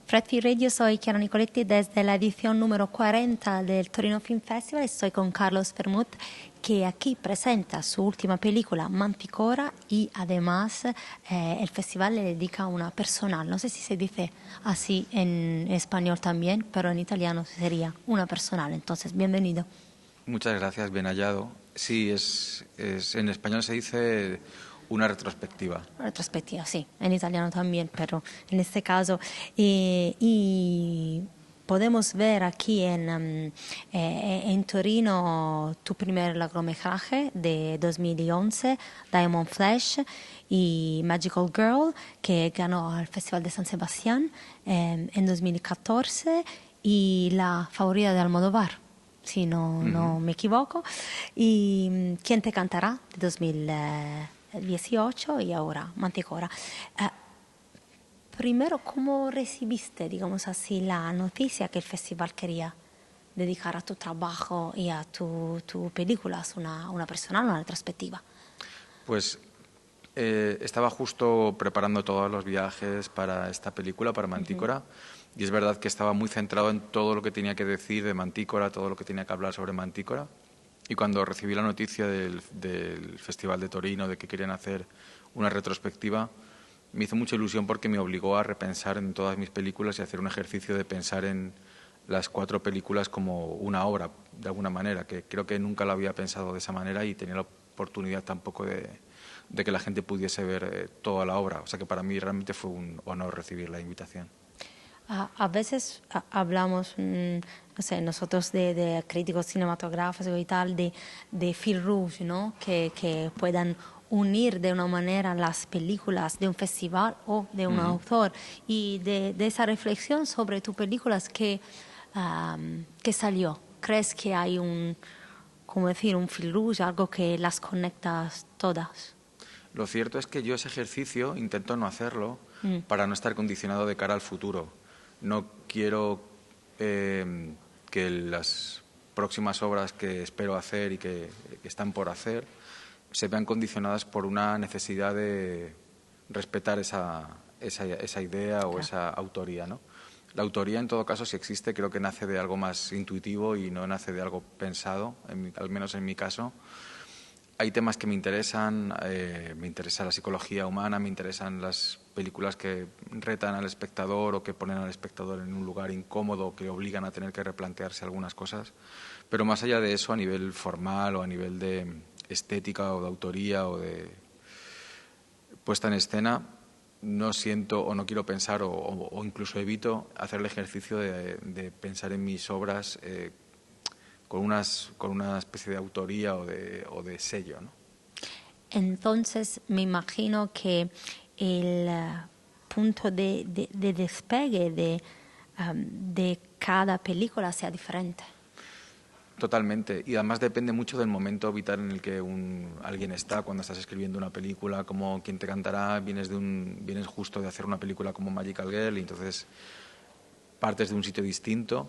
Fred Radio, soy Chiara Nicoletti desde la edición número 40 del Torino Film Festival. Estoy con Carlos Bermud, que aquí presenta su última película, Manticora, y además el festival le dedica una personal. No sé si se dice así en español también, pero en italiano sería una personal. Entonces, bienvenido. Muchas gracias, bien hallado. Sí, en español se dice una retrospectiva. Retrospectiva, sí, en italiano también, pero en este caso. Y podemos ver aquí en Torino tu primer largometraje de 2011, Diamond Flesh, y Magical Girl, que ganó al Festival de San Sebastián en 2014, y La favorita de Almodóvar, si no me equivoco, y ¿Quién te cantará? De 2018 y ahora Manticora. Primero, ¿cómo recibiste, digamos así, la noticia que el festival quería dedicar a tu trabajo y a tu película, una personal, una retrospectiva? Pues estaba justo preparando todos los viajes para esta película, para Mantícora, y es verdad que estaba muy centrado en todo lo que tenía que decir de Mantícora, todo lo que tenía que hablar sobre Mantícora. Y cuando recibí la noticia del Festival de Torino de que querían hacer una retrospectiva, me hizo mucha ilusión porque me obligó a repensar en todas mis películas y hacer un ejercicio de pensar en las 4 películas como una obra, de alguna manera, que creo que nunca lo había pensado de esa manera y tenía la oportunidad tampoco de que la gente pudiese ver toda la obra. O sea que para mí realmente fue un honor recibir la invitación. A veces hablamos, no sé, nosotros de críticos cinematográficos y tal, de fil rouge, ¿no? Que puedan unir de una manera las películas de un festival o de un autor. Y de esa reflexión sobre tus películas que salió, ¿crees que hay un fil rouge, algo que las conectas todas? Lo cierto es que yo ese ejercicio intento no hacerlo para no estar condicionado de cara al futuro. No quiero que las próximas obras que espero hacer y que están por hacer se vean condicionadas por una necesidad de respetar esa idea o esa autoría, ¿no? La autoría, en todo caso, si existe, creo que nace de algo más intuitivo y no nace de algo pensado, al menos en mi caso. Hay temas que me interesan, me interesa la psicología humana, me interesan las películas que retan al espectador o que ponen al espectador en un lugar incómodo, que obligan a tener que replantearse algunas cosas. Pero más allá de eso, a nivel formal o a nivel de estética o de autoría o de puesta en escena, no siento o no quiero pensar o incluso evito hacer el ejercicio de pensar en mis obras con una especie de autoría o de sello, ¿no? Entonces me imagino que el punto de despegue de cada película sea diferente. Totalmente, y además depende mucho del momento vital en el que alguien está cuando estás escribiendo una película, como Quién te cantará, vienes justo de hacer una película como Magical Girl y entonces partes de un sitio distinto.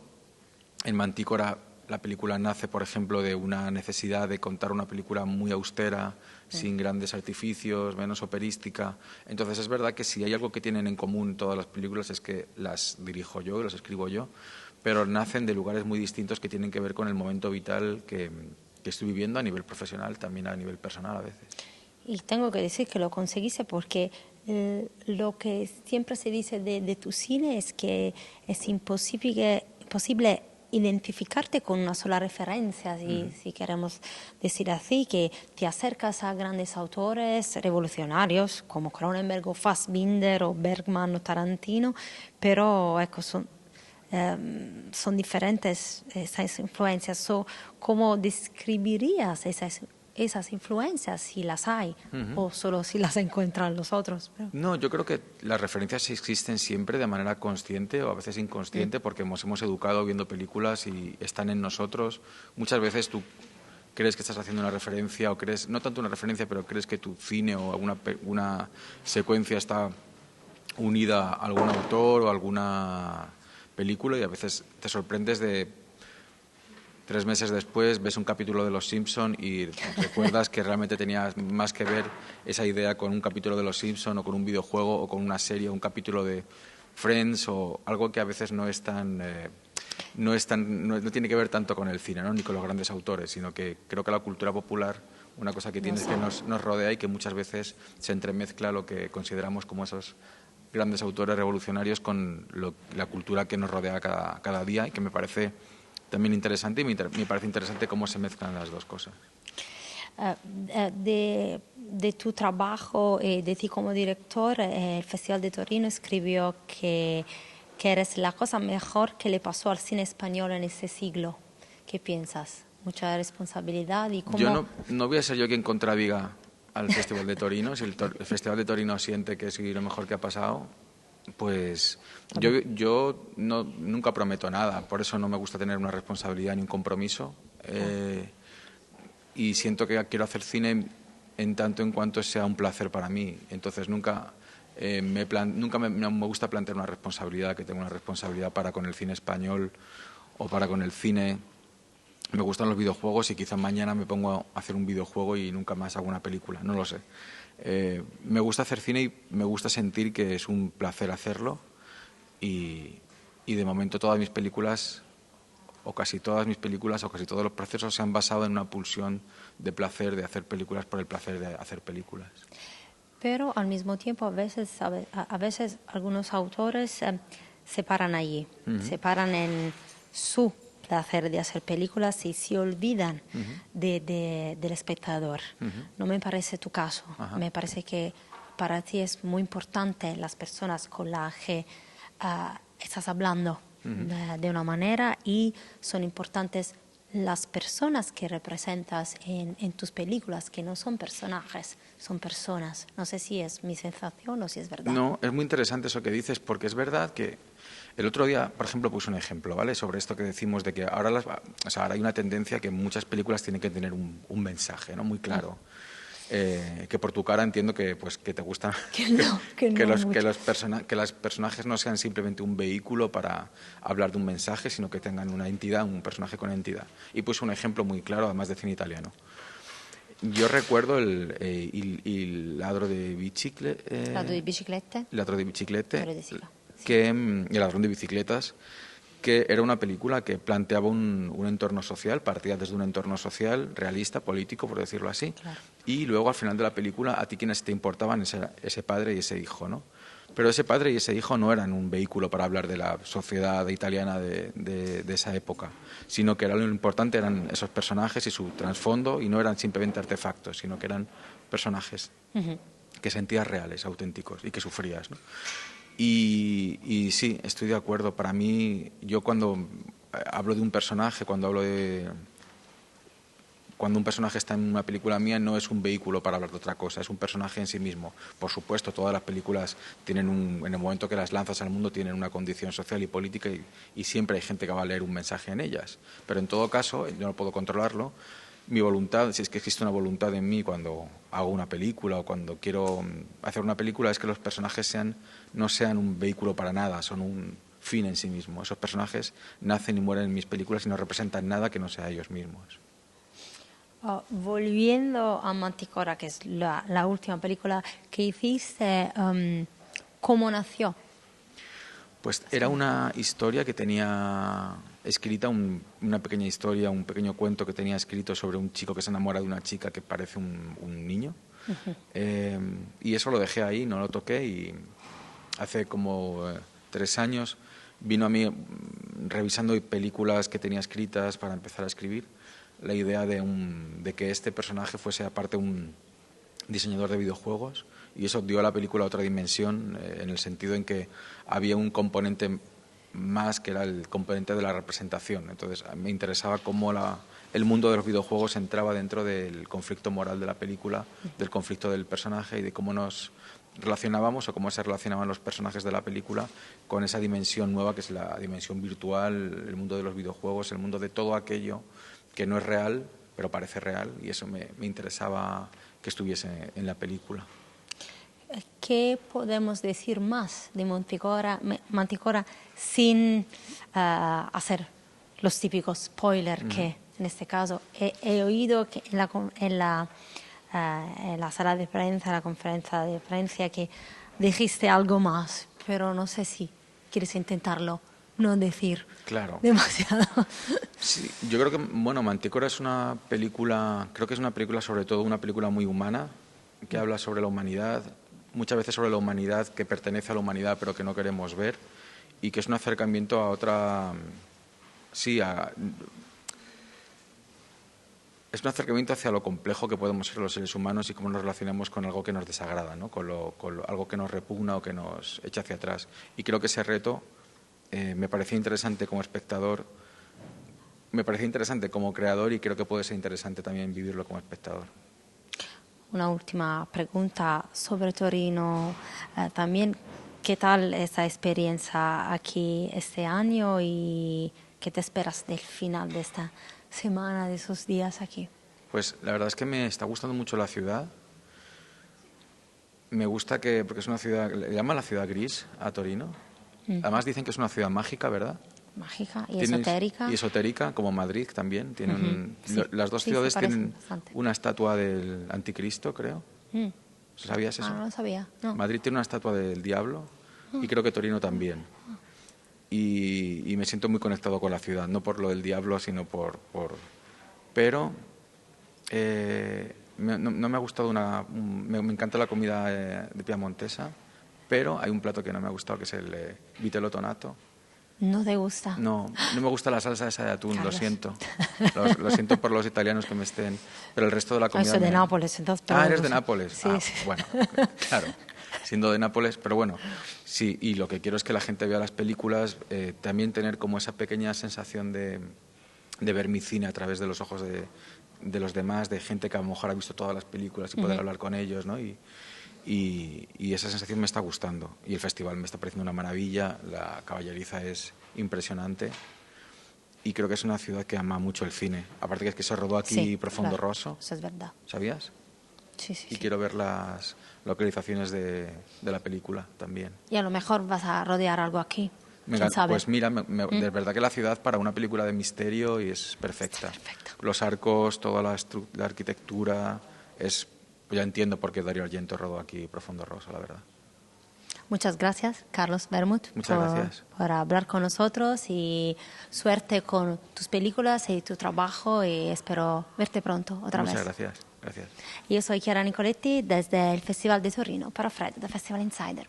En Mantícora la película nace, por ejemplo, de una necesidad de contar una película muy austera, sin grandes artificios, menos operística. Entonces es verdad que si hay algo que tienen en común todas las películas es que las dirijo yo, las escribo yo, pero nacen de lugares muy distintos que tienen que ver con el momento vital que estoy viviendo a nivel profesional, también a nivel personal a veces. Y tengo que decir que lo conseguiste porque lo que siempre se dice de tu cine es que es imposible identificarte con una sola referencia, si queremos decir así, que te acercas a grandes autores revolucionarios como Cronenberg o Fassbinder o Bergman o Tarantino, pero son diferentes esas influencias. ¿Cómo describirías esas influencias, si las hay, o solo si las encuentran los otros? No, yo creo que las referencias existen siempre de manera consciente o a veces inconsciente porque nos hemos educado viendo películas y están en nosotros. Muchas veces tú crees que estás haciendo una referencia o crees, no tanto una referencia, pero crees que tu cine o alguna secuencia está unida a algún autor o a alguna película y a veces te sorprendes de 3 meses después ves un capítulo de Los Simpson y recuerdas que realmente tenía más que ver esa idea con un capítulo de Los Simpson o con un videojuego o con una serie, un capítulo de Friends o algo que a veces no tiene que ver tanto con el cine, ¿no? Ni con los grandes autores, sino que creo que la cultura popular, una cosa que tiene es que nos rodea y que muchas veces se entremezcla lo que consideramos como esos grandes autores revolucionarios con la cultura que nos rodea cada día, y que me parece también interesante, y me parece interesante cómo se mezclan las dos cosas. De tu trabajo y de ti como director, el Festival de Torino escribió que eres la cosa mejor que le pasó al cine español en este siglo. ¿Qué piensas? Mucha responsabilidad y cómo... Yo no voy a ser yo quien contradiga al Festival de Torino. Si el Festival de Torino siente que soy lo mejor que ha pasado, pues yo nunca prometo nada. Por eso no me gusta tener una responsabilidad ni un compromiso. Y siento que quiero hacer cine en tanto en cuanto sea un placer para mí. Entonces nunca me gusta plantear una responsabilidad, que tengo una responsabilidad para con el cine español o para con el cine. Me gustan los videojuegos y quizá mañana me pongo a hacer un videojuego y nunca más hago una película, no lo sé. Me gusta hacer cine y me gusta sentir que es un placer hacerlo, y de momento todas mis películas, o casi todas mis películas, o casi todos los procesos se han basado en una pulsión de placer, de hacer películas por el placer de hacer películas. Pero al mismo tiempo a veces algunos autores se paran allí, se paran en su placer de hacer películas y se olvidan del espectador. No me parece tu caso. Me parece que para ti es muy importante las personas con las que estás hablando de una manera, y son importantes las personas que representas en tus películas, que no son personajes, son personas. No sé si es mi sensación o si es verdad. No, es muy interesante eso que dices, porque es verdad que el otro día, por ejemplo, puse un ejemplo, ¿vale?, sobre esto que decimos de que ahora ahora hay una tendencia que muchas películas tienen que tener un mensaje, ¿no?, muy claro. Que por tu cara entiendo que te gustan que los personajes no sean simplemente un vehículo para hablar de un mensaje, sino que tengan una entidad, un personaje con entidad. Y puse un ejemplo muy claro, además de cine italiano. Yo recuerdo il ladro di biciclette. ¿Ladro de biciclette? Ladro di biciclette. Sí. El ladrón de bicicletas, que era una película que planteaba un entorno social, partía desde un entorno social realista, político, por decirlo así, Claro. Y luego al final de la película a ti quienes te importaban ese padre y ese hijo, ¿no? Pero ese padre y ese hijo no eran un vehículo para hablar de la sociedad italiana de esa época, sino que lo importante eran esos personajes y su trasfondo, y no eran simplemente artefactos, sino que eran personajes que sentías reales, auténticos, y que sufrías, ¿no? Y sí, estoy de acuerdo. Para mí, yo cuando hablo de un personaje, cuando un personaje está en una película mía, no es un vehículo para hablar de otra cosa, es un personaje en sí mismo. Por supuesto, todas las películas tienen en el momento que las lanzas al mundo, tienen una condición social y política, y siempre hay gente que va a leer un mensaje en ellas. Pero en todo caso, yo no puedo controlarlo. Mi voluntad, si es que existe una voluntad en mí cuando hago una película o cuando quiero hacer una película, es que los personajes no sean un vehículo para nada, son un fin en sí mismo. Esos personajes nacen y mueren en mis películas y no representan nada que no sea ellos mismos. Volviendo a Manticora, que es la última película que hiciste, ¿cómo nació? Pues era una historia que tenía escrita, una pequeña historia, un pequeño cuento que tenía escrito sobre un chico que se enamora de una chica que parece un niño. Y eso lo dejé ahí, no lo toqué, y hace como 3 años vino a mí, revisando películas que tenía escritas para empezar a escribir, la idea de que este personaje fuese aparte un diseñador de videojuegos, y eso dio a la película otra dimensión, en el sentido en que había un componente más, que era el componente de la representación. Entonces me interesaba cómo el mundo de los videojuegos entraba dentro del conflicto moral de la película, del conflicto del personaje, y de cómo nos relacionábamos o cómo se relacionaban los personajes de la película con esa dimensión nueva que es la dimensión virtual, el mundo de los videojuegos, el mundo de todo aquello que no es real pero parece real, y eso me interesaba que estuviese en la película. ¿Qué podemos decir más de Manticora sin hacer los típicos spoilers que en este caso he oído que en la sala de prensa, la conferencia de prensa, que dijiste algo más, pero no sé si quieres intentarlo, no decir Claro. demasiado. Sí, yo creo que, bueno, Mantícora es una película, creo que es una película sobre todo una película muy humana, que habla sobre la humanidad, muchas veces sobre la humanidad que pertenece a la humanidad pero que no queremos ver, y que es un acercamiento a otra, sí, es un acercamiento hacia lo complejo que podemos ser los seres humanos y cómo nos relacionamos con algo que nos desagrada, ¿no? Algo que nos repugna o que nos echa hacia atrás. Y creo que ese reto me parecía interesante como espectador, me parecía interesante como creador y creo que puede ser interesante también vivirlo como espectador. Una última pregunta sobre Torino. También, ¿qué tal esa experiencia aquí este año y qué te esperas del final de esta semana, de esos días aquí? Pues la verdad es que me está gustando mucho la ciudad. Me gusta porque es una ciudad, le llaman la ciudad gris a Torino. Además dicen que es una ciudad mágica, ¿verdad? Mágica y esotérica. Y esotérica, como Madrid también. Tiene Sí, las dos sí, ciudades se parecen tienen bastante. una estatua del anticristo, creo. ¿Sabías eso? Ah, no lo sabía. No. Madrid tiene una estatua del diablo y creo que Torino también. Y me siento muy conectado con la ciudad, no por lo del diablo, sino Pero no me ha gustado me encanta la comida de piamontesa, pero hay un plato que no me ha gustado, que es el vitello tonato. ¿No te gusta? No me gusta la salsa esa de atún, Carlos. lo siento. Lo siento por los italianos que me estén... Pero el resto de la comida... Soy de Nápoles, entonces... pero eres no de sé. Nápoles. Sí, sí. Bueno, claro, siendo de Nápoles, pero bueno, sí, y lo que quiero es que la gente vea las películas, también tener como esa pequeña sensación de ver mi cine a través de los ojos de los demás, de gente que a lo mejor ha visto todas las películas y poder hablar con ellos, ¿no? Y esa sensación me está gustando. Y el festival me está pareciendo una maravilla, la caballeriza es impresionante y creo que es una ciudad que ama mucho el cine. Aparte que es que se rodó aquí Sí, Profondo claro, Rosso, eso es verdad. ¿sabías? Sí, sí, Y sí. quiero ver las localizaciones de la película también. Y a lo mejor vas a rodear algo aquí. ¿Quién sabe? Pues mira, de verdad que la ciudad para una película de misterio y es perfecta. Está perfecto. Los arcos, toda la arquitectura, ya entiendo por qué Dario Argento rodó aquí Profondo Rosso, la verdad. Muchas gracias, Carlos Bermud, Muchas gracias. por hablar con nosotros y suerte con tus películas y tu trabajo y espero verte pronto otra vez. Muchas gracias. Gracias. Yo soy Chiara Nicoletti desde el Festival de Torino para Fred, de Festival Insider.